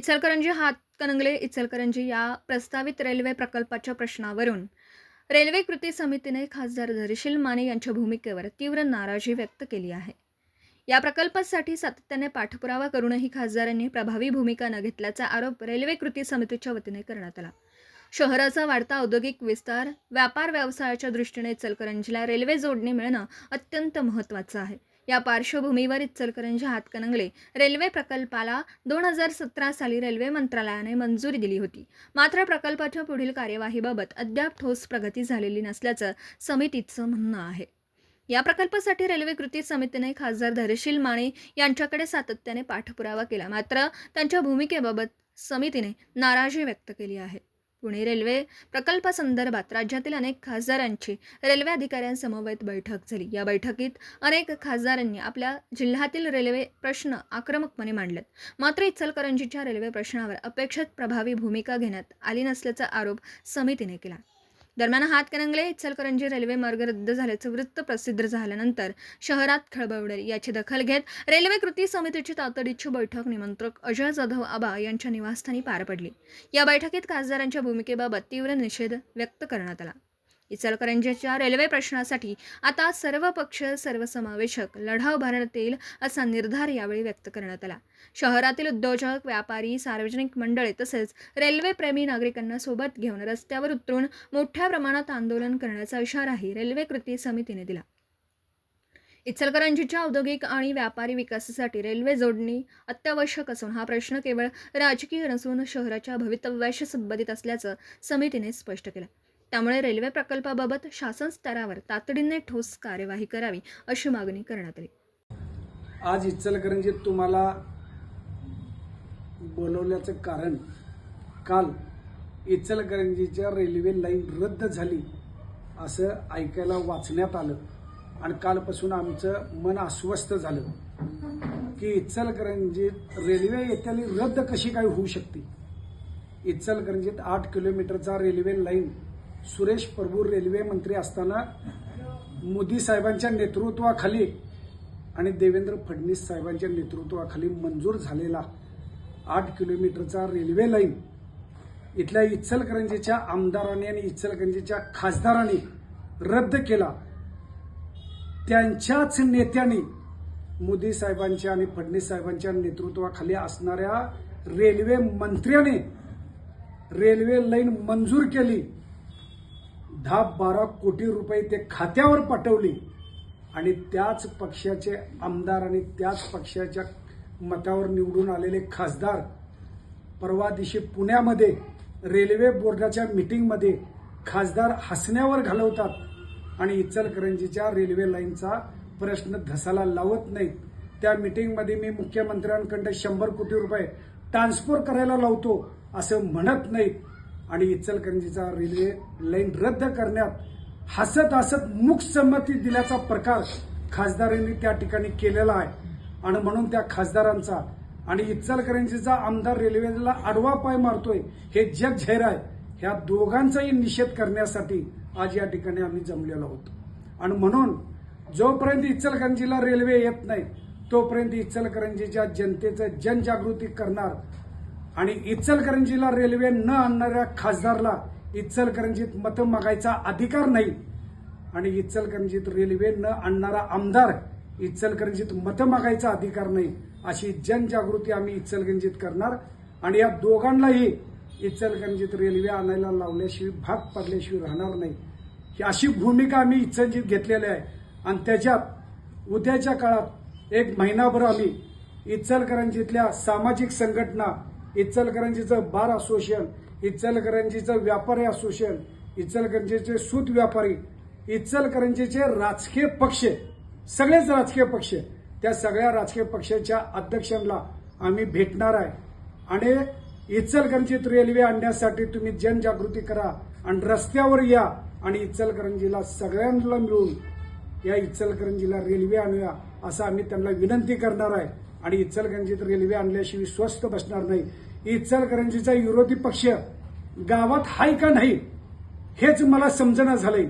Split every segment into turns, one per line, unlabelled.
इचलकरंजी हातकणंगले इचलकरंजी या प्रस्तावित रेल्वे प्रकल्पाच्या प्रश्नावरून रेल्वे कृती समितीने खासदार धैर्यशील माने यांच्या भूमिकेवर तीव्र नाराजी व्यक्त केली आहे. या प्रकल्पासाठी सातत्याने पाठपुरावा करूनही खासदारांनी प्रभावी भूमिका न घेतल्याचा आरोप रेल्वे कृती समितीच्या वतीने करण्यात आला. शहराचा वाढता औद्योगिक विस्तार, व्यापार व्यवसायाच्या दृष्टीने इचलकरंजीला रेल्वे जोडणी मिळणं अत्यंत महत्त्वाचं आहे. या पार्श्वभूमीवर इचलकरंजी हातकणंगले रेल्वे प्रकल्पाला 2017 साली रेल्वे मंत्रालयाने मंजुरी दिली होती. मात्र प्रकल्पाच्या पुढील कार्यवाहीबाबत अद्याप ठोस प्रगती झालेली नसल्याचं समितीचं म्हणणं आहे. या प्रकल्पासाठी रेल्वे कृती समितीने खासदार धैर्यशील माने यांच्याकडे सातत्याने पाठपुरावा केला, मात्र त्यांच्या भूमिकेबाबत समितीने नाराजी व्यक्त केली आहे. पुणे रेल्वे प्रकल्पासंदर्भात राज्यातील अनेक खासदारांची रेल्वे अधिकाऱ्यांसमवेत बैठक झाली. या बैठकीत अनेक खासदारांनी आपल्या जिल्ह्यातील रेल्वे प्रश्न आक्रमकपणे मांडलेत. मात्र इचलकरंजीच्या रेल्वे प्रश्नावर अपेक्षित प्रभावी भूमिका घेण्यात आली नसल्याचा आरोप समितीने केला. दरम्यान हातकणंगले इचलकरंजी रेल्वे मार्ग रद्द झाल्याचं वृत्त प्रसिद्ध झाल्यानंतर शहरात खळबळ उडाली. याची दखल घेत रेल्वे कृती समितीची तातडीची बैठक निमंत्रक अजय जाधव आबा यांच्या निवासस्थानी पार पडली. या बैठकीत खासदारांच्या भूमिकेबाबत तीव्र निषेध व्यक्त करण्यात आला. इचलकरंजीच्या रेल्वे प्रश्नासाठी आता सर्व पक्ष सर्वसमावेशक लढा उभारण्यात येईल असा निर्धार यावेळी व्यक्त करण्यात आला. शहरातील उद्योजक, व्यापारी, सार्वजनिक मंडळे तसेच रेल्वेप्रेमी नागरिकांना सोबत घेऊन रस्त्यावर उतरून मोठ्या प्रमाणात आंदोलन करण्याचा इशाराही रेल्वे कृती समितीने दिला. इचलकरंजीच्या औद्योगिक आणि व्यापारी विकासासाठी रेल्वे जोडणी अत्यावश्यक असून हा प्रश्न केवळ राजकीय नसून शहराच्या भवितव्याशी संबंधित असल्याचं समितीने स्पष्ट केलं. त्यामुळे रेल्वे प्रकल्पाबाबत शासन स्तरावर तातडीने ठोस कार्यवाही करावी अशी मागणी करण्यात आली.
आज इचलकरंजीत तुम्हाला बोलवल्याचं कारण, काल इचलकरंजीच्या रेल्वे लाईन रद्द झाली असं ऐकायला वाचण्यात आलं आणि कालपासून आमचं मन अस्वस्थ झालं की इचलकरंजीत रेल्वे येत्याली रद्द कशी काय होऊ शकते. इचलकरंजीत 8 किलोमीटरचा railway line Suresh Prabhu railway मंत्री असताना मोदी साहेबांच्या नेतृत्वाखाली आणि देवेंद्र फडणवीस साहेबांच्या नेतृत्वाखाली मंजूर झालेला 8 किलोमीटरचा रेल्वे लाईन इथल्या इचलकरंजीच्या आमदारांनी आणि इचलकरंजीच्या खासदारांनी रद्द केला. त्यांच्याच नेत्यांनी मोदी साहेबांच्या आणि फडणवीस साहेबांच्या नेतृत्वाखाली असणाऱ्या रेल्वे मंत्र्याने रेल्वे लाईन मंजूर केली. 10-12 कोटी रुपये ते खात्यावर पाठवले आणि त्याच पक्षाचे आमदार आणि त्याच पक्षाच्या मतावर निवडून आलेले खासदार परवा दिवशी पुण्यामध्ये रेल्वे बोर्डाच्या मीटिंगमध्ये खासदार हसण्यावर घालवतात आणि इचलकरंजीच्या रेल्वे लाईनचा प्रश्न धसाला लावत नाहीत. त्या मीटिंगमध्ये मी मुख्यमंत्र्यांकडे 100 कोटी रुपये ट्रान्सफर करायला लावतो असं म्हणत नाहीत आणि इचलकरंजीचा रेल्वे लाईन रद्द करण्यात हसत हसत मूकसंमती दिल्याचा प्रकार खासदारांनी त्या ठिकाणी केलेला आहे. आणि म्हणून त्या खासदारांचा आणि इचलकरंजीचा आमदार रेल्वेला आडवा पाय मारतोय हे जग जाहीर आहे. ह्या दोघांचाही निषेध करण्यासाठी आज या ठिकाणी आम्ही जमलेलो आहोत. आणि म्हणून जोपर्यंत इचलकरंजीला रेल्वे येत नाही तोपर्यंत इचलकरंजीच्या जनतेचं जनजागृती करणार आणि इचलकरंजीला रेल्वे न आणणाऱ्या खासदारला इचलकरंजीत मतं मागायचा अधिकार नाही आणि इचलकरंजीत रेल्वे न आणणारा आमदार इचलकरंजीत मतं मागायचा अधिकार नाही अशी जनजागृती आम्ही इचलकरंजीत करणार. आणि या दोघांनाही इचलकरंजीत रेल्वे आणायला लावल्याशिवाय भाग पडल्याशिवाय राहणार नाही ही अशी भूमिका आम्ही इचलकरंजीत घेतलेली आहे. आणि त्याच्यात उद्याच्या काळात 1 महिनाभर आम्ही इचलकरंजीतल्या सामाजिक संघटना, इचलकरंजीचं बार असोसिएशन, इचलकरंजीचं व्यापारी असोसिएशन, इचलकरंजीचे सूत व्यापारी, इचलकरंजीचे राजकीय पक्ष, सगळेच राजकीय पक्ष, त्या सगळ्या राजकीय पक्षाच्या अध्यक्षांना आम्ही भेटणार आहे. आणि इचलकरंजीत रेल्वे आणण्यासाठी तुम्ही जनजागृती करा आणि रस्त्यावर या आणि इचलकरंजीला सगळ्यांना मिळून या इचलकरंजीला रेल्वे आणूया असं आम्ही त्यांना विनंती करणार आहे. आणि इचलकरंजीत रेल्वे आणल्याशिवाय स्वस्थ बसणार नाही. इचलकरंजीचा विरोधी पक्ष गावात हाय का नाही हेच मला समजणं झालंय.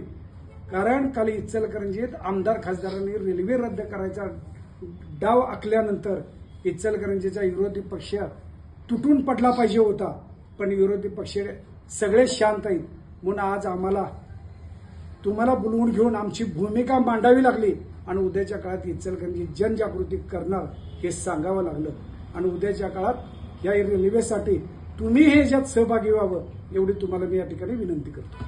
कारण काल इचलकरंजीत आमदार खासदारांनी रेल्वे रद्द करायचा डाव आखल्यानंतर इचलकरंजीचा विरोधी पक्ष तुटून पडला पाहिजे होता, पण विरोधी पक्ष सगळे शांत आहेत. म्हणून आज आम्हाला तुम्हाला बोलवून घेऊन आमची भूमिका मांडावी लागली आणि उद्याच्या काळात इचलकरंजी जनजागृती करणार हे सांगावं लागलं. आणि उद्याच्या काळात या रेल्वेसाठी तुम्ही हे याच्यात सहभागी व्हावं एवढी तुम्हाला मी या ठिकाणी विनंती करतो.